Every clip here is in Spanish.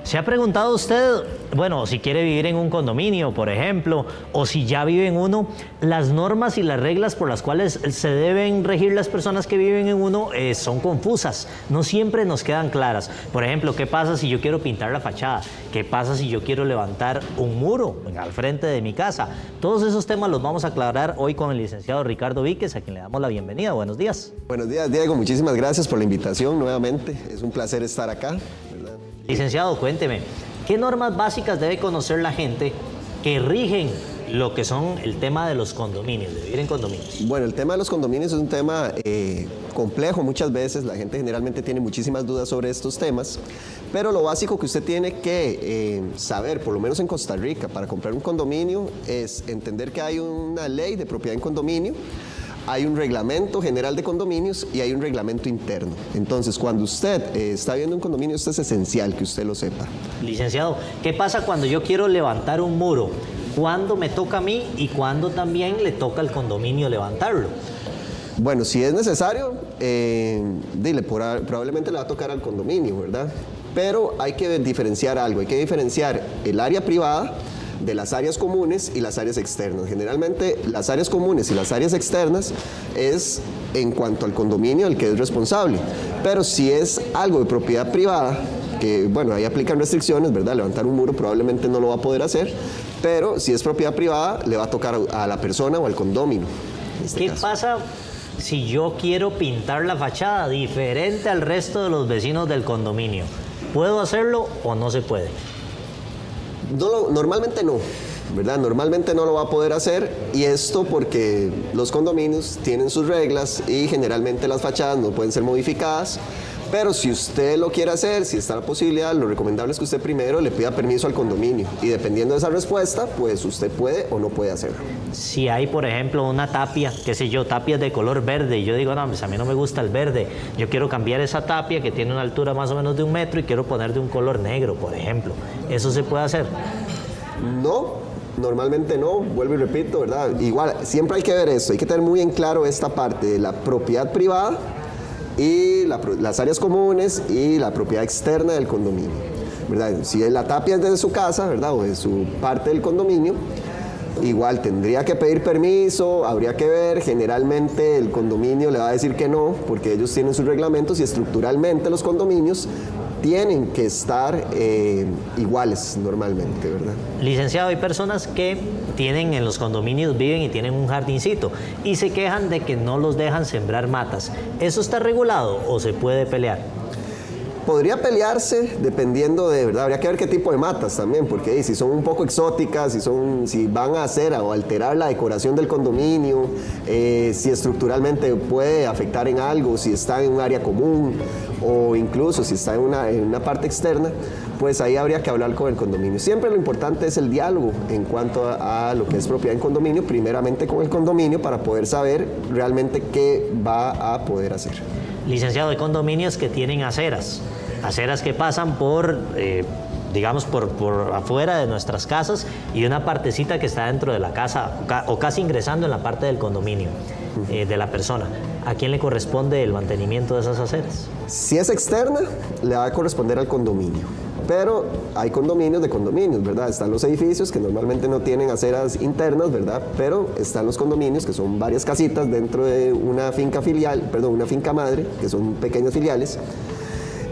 ¿Se ha preguntado usted, bueno, si quiere vivir en un condominio, por ejemplo, o si ya vive en uno, las normas y las reglas por las cuales se deben regir las personas que viven en uno son confusas, no siempre nos quedan claras? Por ejemplo, ¿qué pasa si yo quiero pintar la fachada? ¿Qué pasa si yo quiero levantar un muro al frente de mi casa? Todos esos temas los vamos a aclarar hoy con el licenciado Ricardo Víquez, a quien le damos la bienvenida. Buenos días. Buenos días, Diego. Muchísimas gracias por la invitación nuevamente. Es un placer estar acá, ¿verdad? Licenciado, cuénteme, ¿qué normas básicas debe conocer la gente que rigen lo que son el tema de los condominios, de vivir en condominios? Bueno, el tema de los condominios es un tema complejo muchas veces. La gente generalmente tiene muchísimas dudas sobre estos temas, pero lo básico que usted tiene que saber, por lo menos en Costa Rica, para comprar un condominio, es entender que hay una ley de propiedad en condominio, hay un reglamento general de condominios y hay un reglamento interno. Entonces, cuando usted está viendo un condominio, esto es esencial que usted lo sepa. Licenciado, ¿qué pasa cuando yo quiero levantar un muro? ¿Cuándo me toca a mí y cuándo también le toca al condominio levantarlo? Bueno, si es necesario, probablemente le va a tocar al condominio, ¿verdad? Pero hay que diferenciar algo, hay que diferenciar el área privada de las áreas comunes y las áreas externas. Generalmente las áreas comunes y las áreas externas es en cuanto al condominio el que es responsable, pero si es algo de propiedad privada, que bueno, ahí aplican restricciones, ¿verdad? Levantar un muro probablemente no lo va a poder hacer, pero si es propiedad privada le va a tocar a la persona o al condominio. ¿Qué pasa si yo quiero pintar la fachada diferente al resto de los vecinos del condominio? ¿Puedo hacerlo o no se puede? Normalmente no, ¿verdad? Normalmente no lo va a poder hacer, y esto porque los condominios tienen sus reglas y generalmente las fachadas no pueden ser modificadas. Pero si usted lo quiere hacer, si está la posibilidad, lo recomendable es que usted primero le pida permiso al condominio y dependiendo de esa respuesta, pues usted puede o no puede hacerlo. Si hay, por ejemplo, una tapia, qué sé yo, tapias de color verde, y yo digo, no, pues a mí no me gusta el verde, yo quiero cambiar esa tapia que tiene una altura más o menos de 1 metro y quiero poner de un color negro, por ejemplo, ¿eso se puede hacer? No. Normalmente no, vuelvo y repito, ¿verdad? Igual, siempre hay que ver esto, hay que tener muy en claro esta parte de la propiedad privada y las áreas comunes y la propiedad externa del condominio, ¿verdad? Si la tapia es de su casa, ¿verdad? O de su parte del condominio, igual tendría que pedir permiso, habría que ver, generalmente el condominio le va a decir que no, porque ellos tienen sus reglamentos y estructuralmente los condominios tienen que estar iguales normalmente, ¿verdad? Licenciado, hay personas que tienen en los condominios, viven y tienen un jardincito y se quejan de que no los dejan sembrar matas. ¿Eso está regulado o se puede pelear? Podría pelearse dependiendo de, ¿verdad? Habría que ver qué tipo de matas también, porque si son un poco exóticas, si van a hacer o alterar la decoración del condominio, si estructuralmente puede afectar en algo, si está en un área común o incluso si está en una parte externa, pues ahí habría que hablar con el condominio. Siempre lo importante es el diálogo en cuanto a lo que es propiedad en condominio, primeramente con el condominio para poder saber realmente qué va a poder hacer. Licenciado, hay condominios que tienen aceras que pasan por, digamos, por afuera de nuestras casas y una partecita que está dentro de la casa o casi ingresando en la parte del condominio de la persona. ¿A quién le corresponde el mantenimiento de esas aceras? Si es externa, le va a corresponder al condominio. Pero hay condominios de condominios, ¿verdad? Están los edificios que normalmente no tienen aceras internas, ¿verdad? Pero están los condominios que son varias casitas dentro de una finca una finca madre, que son pequeñas filiales.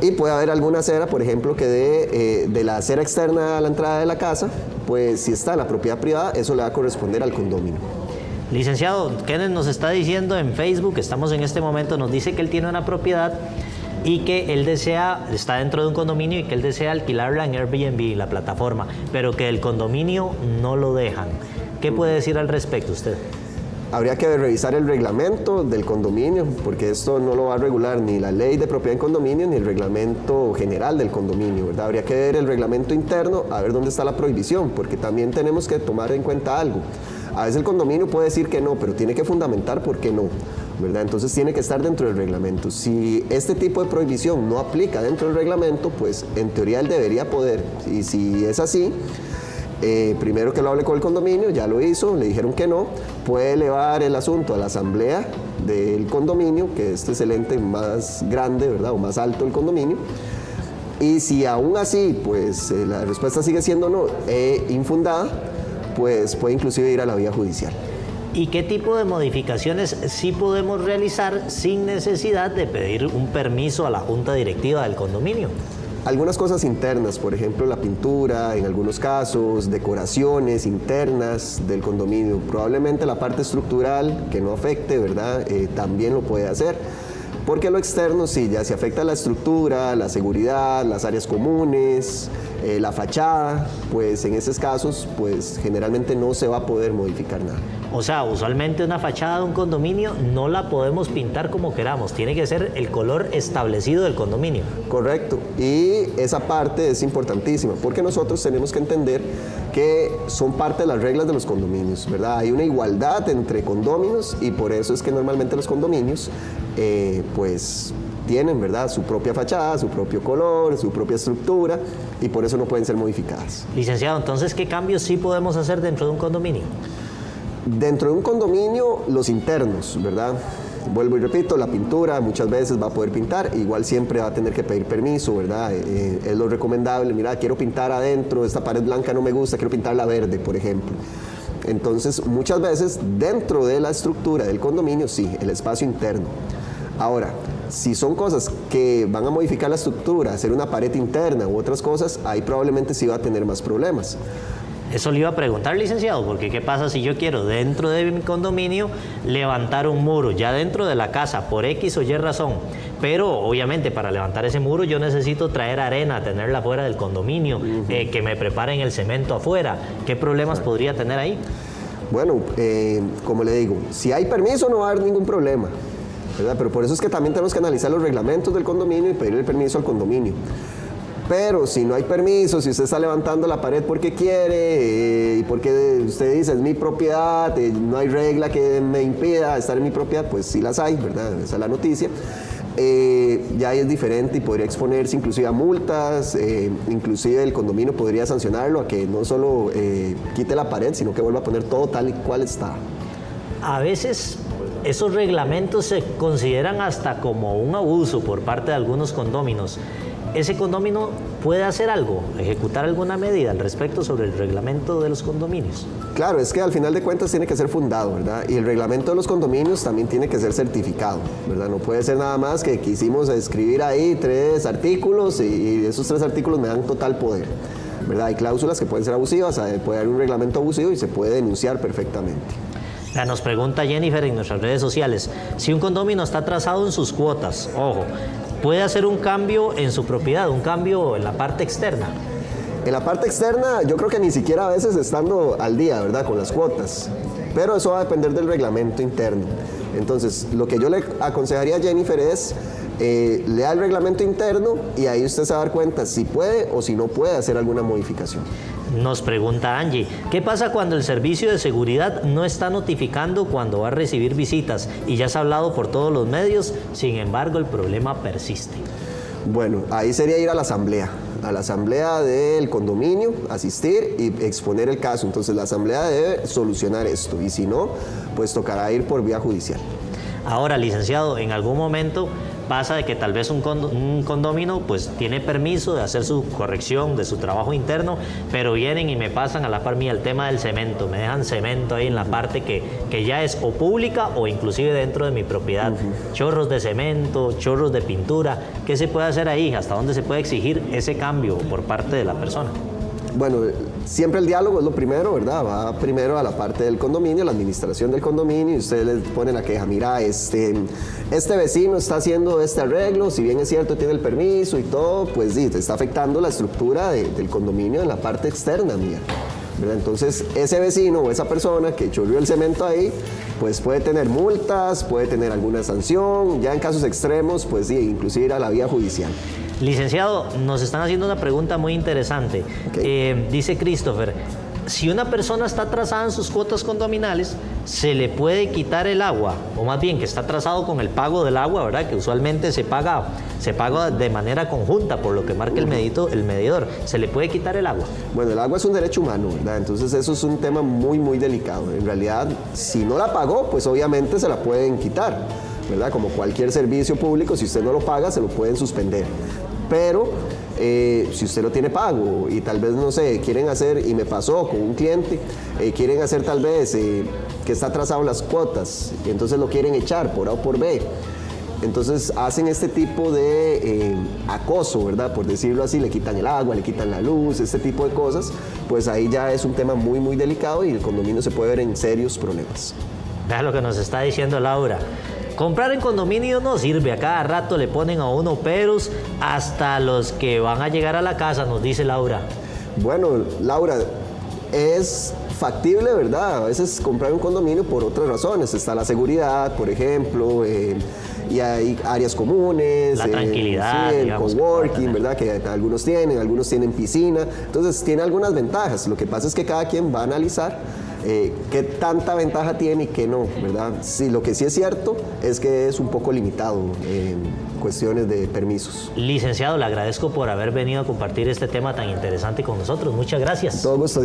Y puede haber alguna acera, por ejemplo, que de la acera externa a la entrada de la casa, pues si está en la propiedad privada, eso le va a corresponder al condominio. Licenciado, Kenneth nos está diciendo en Facebook, estamos en este momento, nos dice que él tiene una propiedad y que él está dentro de un condominio y que él desea alquilarla en Airbnb, la plataforma, pero que el condominio no lo dejan. ¿Qué puede decir al respecto usted? Habría que revisar el reglamento del condominio, porque esto no lo va a regular ni la ley de propiedad en condominio ni el reglamento general del condominio, ¿verdad? Habría que ver el reglamento interno, a ver dónde está la prohibición, porque también tenemos que tomar en cuenta algo. A veces el condominio puede decir que no, pero tiene que fundamentar por qué no, ¿verdad? Entonces tiene que estar dentro del reglamento. Si este tipo de prohibición no aplica dentro del reglamento, pues en teoría él debería poder. Y si es así, primero que lo hable con el condominio, ya lo hizo, le dijeron que no, puede elevar el asunto a la asamblea del condominio, que este es el ente más grande, ¿verdad? O más alto del condominio, Y si aún así, pues la respuesta sigue siendo no, infundada, pues puede inclusive ir a la vía judicial. ¿Y qué tipo de modificaciones sí podemos realizar sin necesidad de pedir un permiso a la junta directiva del condominio? Algunas cosas internas, por ejemplo la pintura, en algunos casos, decoraciones internas del condominio. Probablemente la parte estructural que no afecte, ¿verdad? También lo puede hacer. Porque lo externo sí, ya se afecta la estructura, la seguridad, las áreas comunes, la fachada, pues en esos casos, pues generalmente no se va a poder modificar nada. O sea, usualmente una fachada de un condominio no la podemos pintar como queramos, tiene que ser el color establecido del condominio. Correcto, y esa parte es importantísima, porque nosotros tenemos que entender que son parte de las reglas de los condominios, ¿verdad? Hay una igualdad entre condóminos y por eso es que normalmente los condominios, pues tienen, ¿verdad?, su propia fachada, su propio color, su propia estructura y por eso no pueden ser modificadas. Licenciado, entonces, ¿qué cambios sí podemos hacer dentro de un condominio? Dentro de un condominio, los internos, ¿verdad? Vuelvo y repito, la pintura muchas veces va a poder pintar, igual siempre va a tener que pedir permiso, ¿verdad? Es lo recomendable, mira, quiero pintar adentro, esta pared blanca no me gusta, quiero pintarla verde, por ejemplo. Entonces, muchas veces dentro de la estructura del condominio, sí, el espacio interno. Ahora, si son cosas que van a modificar la estructura, hacer una pared interna u otras cosas, ahí probablemente sí va a tener más problemas. Eso le iba a preguntar, licenciado, porque ¿qué pasa si yo quiero dentro de mi condominio levantar un muro, ya dentro de la casa, por X o Y razón? Pero obviamente para levantar ese muro yo necesito traer arena, tenerla afuera del condominio, que me preparen el cemento afuera. ¿Qué problemas podría tener ahí? Bueno, como le digo, si hay permiso no va a haber ningún problema, ¿verdad? Pero por eso es que también tenemos que analizar los reglamentos del condominio y pedir el permiso al condominio. Pero si no hay permiso, si usted está levantando la pared porque quiere y porque usted dice es mi propiedad, no hay regla que me impida estar en mi propiedad, pues sí las hay, ¿verdad? Esa es la noticia. Ya ahí es diferente y podría exponerse inclusive a multas, inclusive el condominio podría sancionarlo a que no solo quite la pared, sino que vuelva a poner todo tal y cual está. A veces esos reglamentos se consideran hasta como un abuso por parte de algunos condóminos. ¿Ese condominio puede hacer algo, ejecutar alguna medida al respecto sobre el reglamento de los condominios? Claro, es que al final de cuentas tiene que ser fundado, ¿verdad? Y el reglamento de los condominios también tiene que ser certificado, ¿verdad? No puede ser nada más que quisimos escribir ahí 3 artículos y esos 3 artículos me dan total poder, ¿verdad? Hay cláusulas que pueden ser abusivas, puede haber un reglamento abusivo y se puede denunciar perfectamente. Nos pregunta Jennifer en nuestras redes sociales, si un condominio está atrasado en sus cuotas, ojo, ¿puede hacer un cambio en su propiedad, un cambio en la parte externa? En la parte externa, yo creo que ni siquiera a veces estando al día, ¿verdad?, con las cuotas. Pero eso va a depender del reglamento interno. Entonces, lo que yo le aconsejaría a Jennifer es, lea el reglamento interno y ahí usted se va a dar cuenta si puede o si no puede hacer alguna modificación. Nos pregunta Angie, ¿qué pasa cuando el servicio de seguridad no está notificando cuando va a recibir visitas y ya se ha hablado por todos los medios, sin embargo el problema persiste? Bueno, ahí sería ir a la asamblea del condominio, asistir y exponer el caso. Entonces la asamblea debe solucionar esto y si no, pues tocará ir por vía judicial. Ahora, licenciado, en algún momento pasa de que tal vez un condominio pues tiene permiso de hacer su corrección de su trabajo interno, pero vienen y me pasan a la par mía el tema del cemento, me dejan cemento ahí en la parte que ya es o pública o inclusive dentro de mi propiedad. Chorros de cemento, chorros de pintura, ¿qué se puede hacer ahí? ¿Hasta dónde se puede exigir ese cambio por parte de la persona? Bueno, siempre el diálogo es lo primero, ¿verdad? Va primero a la parte del condominio, la administración del condominio, y usted le pone la queja, mira, este vecino está haciendo este arreglo, si bien es cierto tiene el permiso y todo, pues sí, te está afectando la estructura del condominio en la parte externa mía, ¿verdad? Entonces, ese vecino o esa persona que chorreó el cemento ahí, pues puede tener multas, puede tener alguna sanción, ya en casos extremos, pues sí, inclusive ir a la vía judicial. Licenciado, nos están haciendo una pregunta muy interesante. Okay. Dice Christopher, si una persona está atrasada en sus cuotas condominales, ¿se le puede quitar el agua? O más bien, que está atrasado con el pago del agua, ¿verdad? Que usualmente se paga de manera conjunta, por lo que marca el medidor. ¿Se le puede quitar el agua? Bueno, el agua es un derecho humano, ¿verdad? Entonces eso es un tema muy, muy delicado. En realidad, si no la pagó, pues obviamente se la pueden quitar, ¿verdad? Como cualquier servicio público, si usted no lo paga, se lo pueden suspender. Pero si usted lo tiene pago y tal vez, no sé, quieren hacer, y me pasó con un cliente, quieren hacer tal vez que está atrasado las cuotas y entonces lo quieren echar por A o por B. Entonces hacen este tipo de acoso, ¿verdad? Por decirlo así, le quitan el agua, le quitan la luz, este tipo de cosas, pues ahí ya es un tema muy, muy delicado y el condominio se puede ver en serios problemas. Vea lo que nos está diciendo Laura. Comprar en condominio no sirve, a cada rato le ponen a uno peros, hasta los que van a llegar a la casa, nos dice Laura. Bueno, Laura, es factible, ¿verdad? A veces comprar un condominio por otras razones. Está la seguridad, por ejemplo, y hay áreas comunes. La tranquilidad, sí, el digamos, coworking, ¿verdad? Que algunos tienen piscina. Entonces, tiene algunas ventajas. Lo que pasa es que cada quien va a analizar qué tanta ventaja tiene y qué no, ¿verdad? Sí, lo que sí es cierto es que es un poco limitado en cuestiones de permisos. Licenciado, le agradezco por haber venido a compartir este tema tan interesante con nosotros. Muchas gracias. Todo gusto.